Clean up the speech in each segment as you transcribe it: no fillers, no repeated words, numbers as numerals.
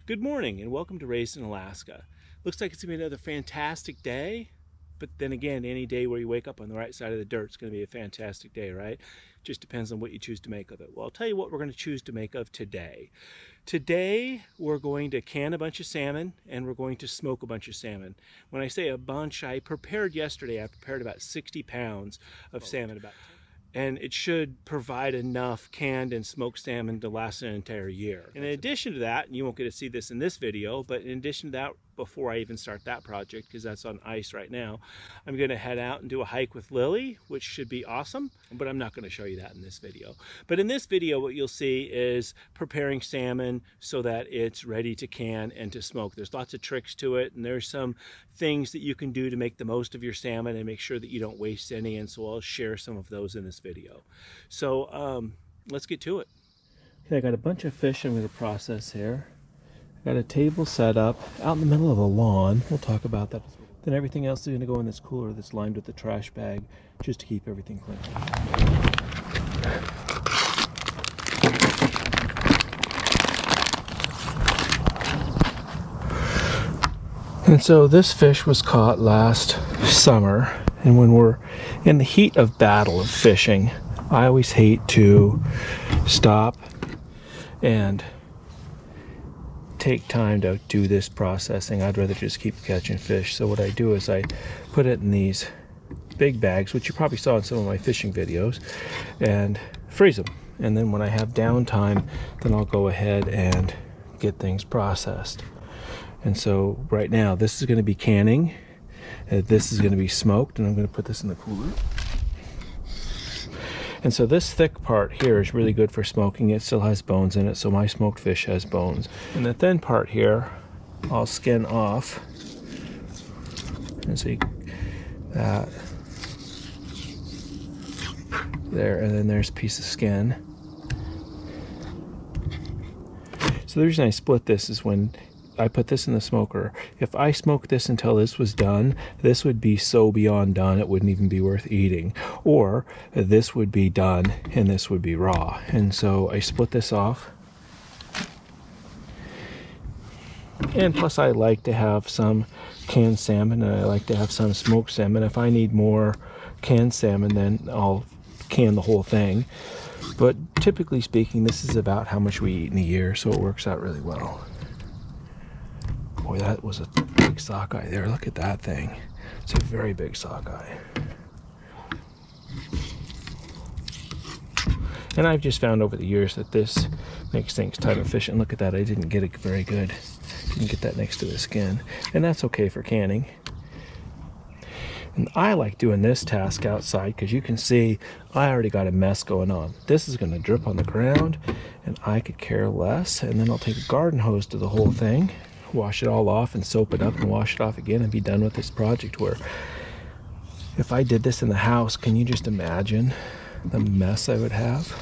Good morning and welcome to Raised in Alaska. Looks like it's going to be another fantastic day, but then again, any day where you wake up on the right side of the dirt is going to be a fantastic day, right? Just depends on what you choose to make of it. Well, I'll tell you what we're going to choose to make of today. Today, we're going to can a bunch of salmon and we're going to smoke a bunch of salmon. When I say a bunch, I prepared about 60 pounds of salmon, and it should provide enough canned and smoked salmon to last an entire year. And in addition to that, and you won't get to see this in this video, but in addition to that, before I even start that project, because that's on ice right now, I'm gonna head out and do a hike with Lily, which should be awesome, but I'm not gonna show you that in this video. But in this video, what you'll see is preparing salmon so that it's ready to can and to smoke. There's lots of tricks to it, and there's some things that you can do to make the most of your salmon and make sure that you don't waste any, and so I'll share some of those in this video. So let's get to it. Okay, I got a bunch of fish I'm gonna process here. Got a table set up out in the middle of the lawn. We'll talk about that. Then everything else is going to go in this cooler that's lined with the trash bag just to keep everything clean. And so this fish was caught last summer, and when we're in the heat of battle of fishing, I always hate to stop and take time to do this processing. I'd rather just keep catching fish. So what I do is I put it in these big bags, which you probably saw in some of my fishing videos, and freeze them. And then when I have downtime, then I'll go ahead and get things processed. And so right now, this is going to be canning, this is going to be smoked, and I'm going to put this in the cooler. And so this thick part here is really good for smoking. It still has bones in it, so my smoked fish has bones. And the thin part here, I'll skin off. And see that there, and then there's a piece of skin. So the reason I split this is when I put this in the smoker. If I smoked this until this was done, this would be so beyond done it wouldn't even be worth eating. Or this would be done and this would be raw. And so I split this off. And plus I like to have some canned salmon and I like to have some smoked salmon. If I need more canned salmon, then I'll can the whole thing. But typically speaking, this is about how much we eat in a year, so it works out really well. Boy, that was a big sockeye there. Look at that thing. It's a very big sockeye. And I've just found over the years that this makes things time efficient. Look at that. I didn't get it very good. Didn't get that next to the skin. And that's okay for canning. And I like doing this task outside because you can see I already got a mess going on. This is going to drip on the ground and I could care less. And then I'll take a garden hose to the whole thing, wash it all off and soap it up and wash it off again and be done with this project. Where if I did this in the house, can you just imagine the mess I would have?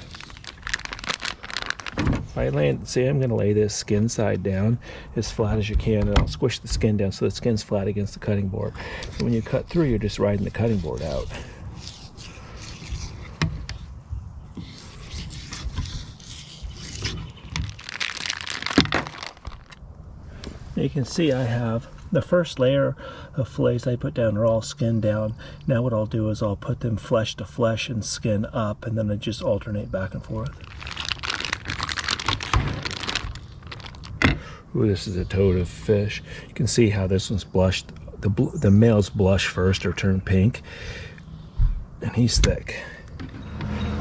If I see, I'm going to lay this skin side down as flat as you can, and I'll squish the skin down so the skin's flat against the cutting board. So when you cut through, you're just riding the cutting board out. You can see I have the first layer of fillets I put down are all skinned down. Now what I'll do is I'll put them flesh to flesh and skin up, and then I just alternate back and forth. Ooh, this is a toad of fish. You can see how this one's blushed. The males blush first or turn pink, and he's thick.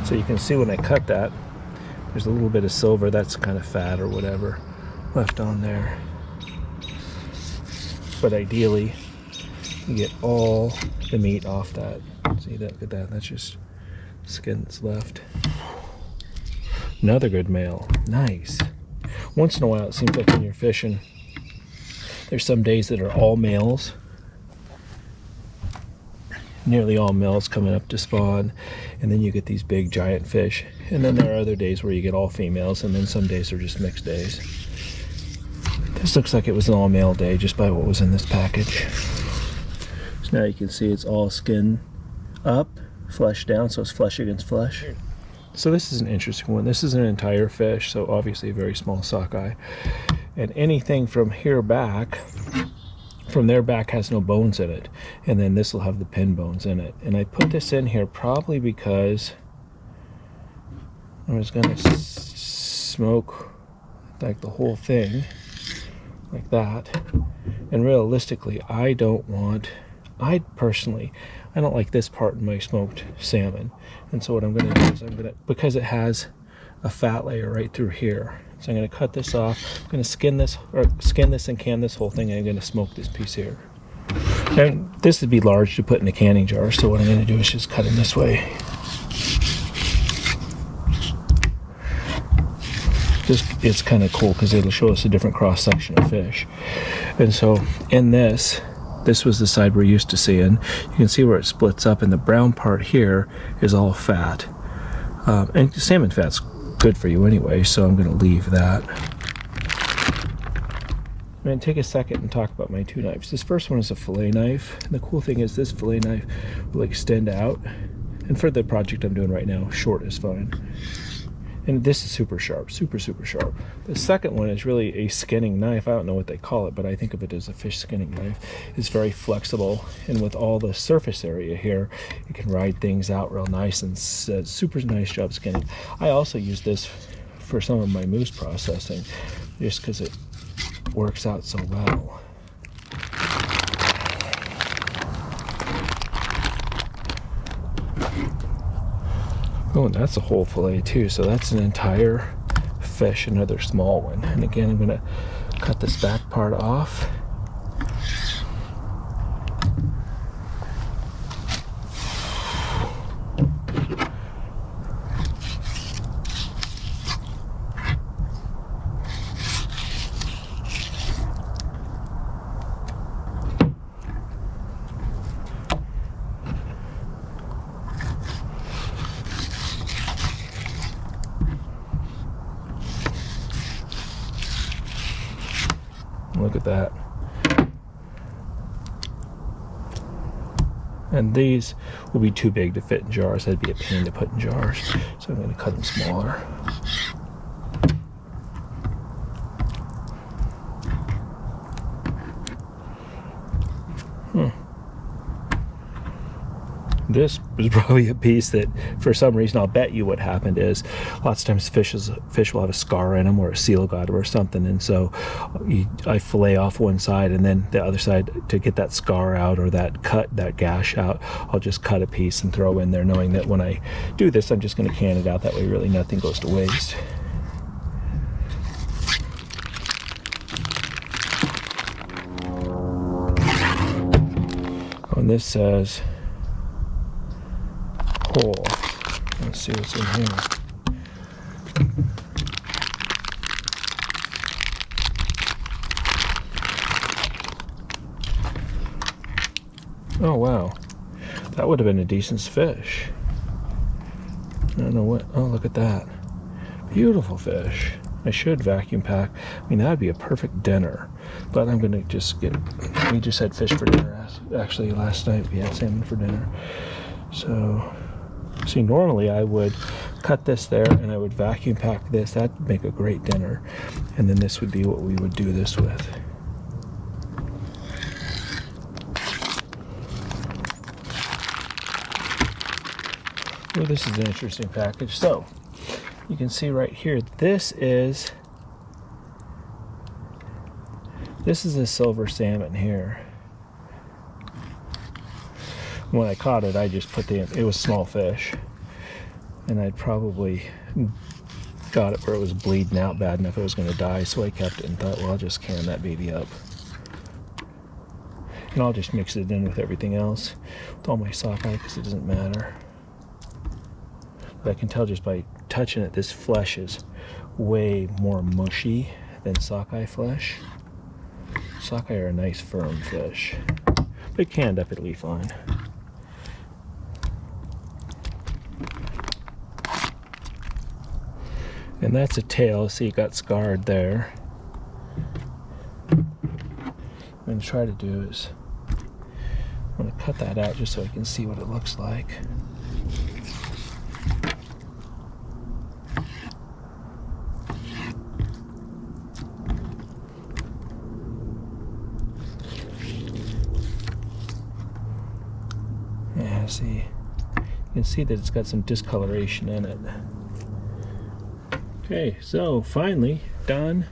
So you can see when I cut that, there's a little bit of silver, that's kind of fat or whatever left on there. But ideally, you get all the meat off that. See that? Look at that. That's just skin that's left. Another good male. Nice. Once in a while, it seems like when you're fishing, there's some days that are all males. Nearly all males coming up to spawn, and then you get these big giant fish. And then there are other days where you get all females, and then some days are just mixed days. This looks like it was an all-male day just by what was in this package. So now you can see it's all skin up, flesh down, so it's flesh against flesh. So this is an interesting one. This is an entire fish, so obviously a very small sockeye. And anything from here back, from there back, has no bones in it. And then this will have the pin bones in it. And I put this in here probably because I was going to smoke like the whole thing like that. And realistically, I don't like this part in my smoked salmon. And so what I'm going to do is because it has a fat layer right through here, so I'm going to cut this off. I'm going to skin this and can this whole thing, and I'm going to smoke this piece here. And this would be large to put in a canning jar, so what I'm going to do is just cut them this way. It's kind of cool because it'll show us a different cross section of fish. And so in this was the side we're used to seeing. You can see where it splits up, and the brown part here is all fat. And salmon fat's good for you anyway, so I'm going to leave that. I'm going to take a second and talk about my two knives. This first one is a fillet knife, and the cool thing is this fillet knife will extend out. And for the project I'm doing right now, short is fine. And this is super sharp, super sharp. The second one is really a skinning knife. I don't know what they call it, but I think of it as a fish skinning knife. It's very flexible, and with all the surface area here, you can ride things out real nice, and super nice job skinning. I also use this for some of my moose processing, just because it works out so well. Oh, and that's a whole fillet too, so that's an entire fish, another small one. And again, I'm going to cut this back part off. Look at that. And these will be too big to fit in jars. That'd be a pain to put in jars. So I'm going to cut them smaller. This was probably a piece that, for some reason, I'll bet you what happened is lots of times fish will have a scar in them, or a seal got them or something, and so I fillet off one side, and then the other side, to get that scar out or that gash out, I'll just cut a piece and throw in there, knowing that when I do this, I'm just going to can it out. That way really nothing goes to waste. And this says whole. Let's see what's in here. Oh wow, that would have been a decent fish. I don't know what. Oh, look at that, beautiful fish. I should vacuum pack. I mean, that'd be a perfect dinner. But I'm gonna just get. We just had fish for dinner. Actually, last night we had salmon for dinner. So. See, normally I would cut this there and I would vacuum pack this. That'd make a great dinner. And then this would be what we would do this with. Well, this is an interesting package. So, you can see right here, this is a silver salmon here. When I caught it, I just put it was small fish, and I'd probably got it where it was bleeding out bad enough it was going to die, so I kept it and thought, well, I'll just can that baby up. And I'll just mix it in with everything else, with all my sockeye, because it doesn't matter. But I can tell just by touching it, this flesh is way more mushy than sockeye flesh. Sockeye are a nice firm fish, but canned up it'll be fine. And that's a tail. See, it got scarred there. What I'm going to try to do is I'm going to cut that out just so I can see what it looks like. see. You can see that it's got some discoloration in it. Okay, so finally done.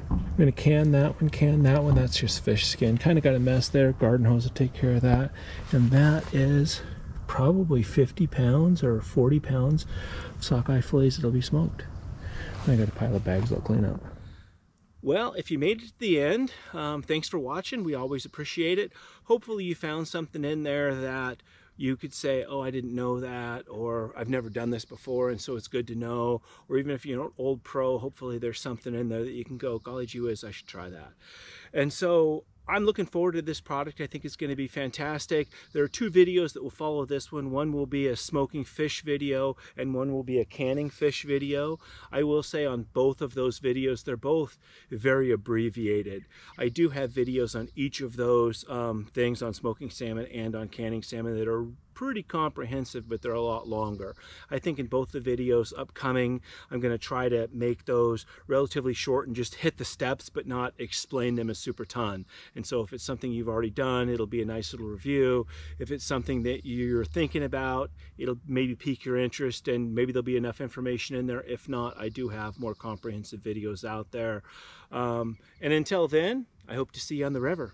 I'm going to can that one. That's just fish skin. Kind of got a mess there. Garden hose will take care of that. And that is probably 50 pounds or 40 pounds of sockeye fillets that'll be smoked. I got a pile of bags I'll clean up. Well, if you made it to the end, thanks for watching. We always appreciate it. Hopefully you found something in there that you could say, oh, I didn't know that, or I've never done this before, and so it's good to know. Or even if you're an old pro, hopefully there's something in there that you can go, golly gee whiz, I should try that. And so I'm looking forward to this product. I think it's going to be fantastic. There are 2 videos that will follow this one. One will be a smoking fish video, and one will be a canning fish video. I will say on both of those videos, they're both very abbreviated. I do have videos on each of those things, on smoking salmon and on canning salmon, that are pretty comprehensive, but they're a lot longer. I think in both the videos upcoming, I'm going to try to make those relatively short and just hit the steps, but not explain them a super ton. And so if it's something you've already done, it'll be a nice little review. If it's something that you're thinking about, it'll maybe pique your interest, and maybe there'll be enough information in there. If not, I do have more comprehensive videos out there. And until then, I hope to see you on the river.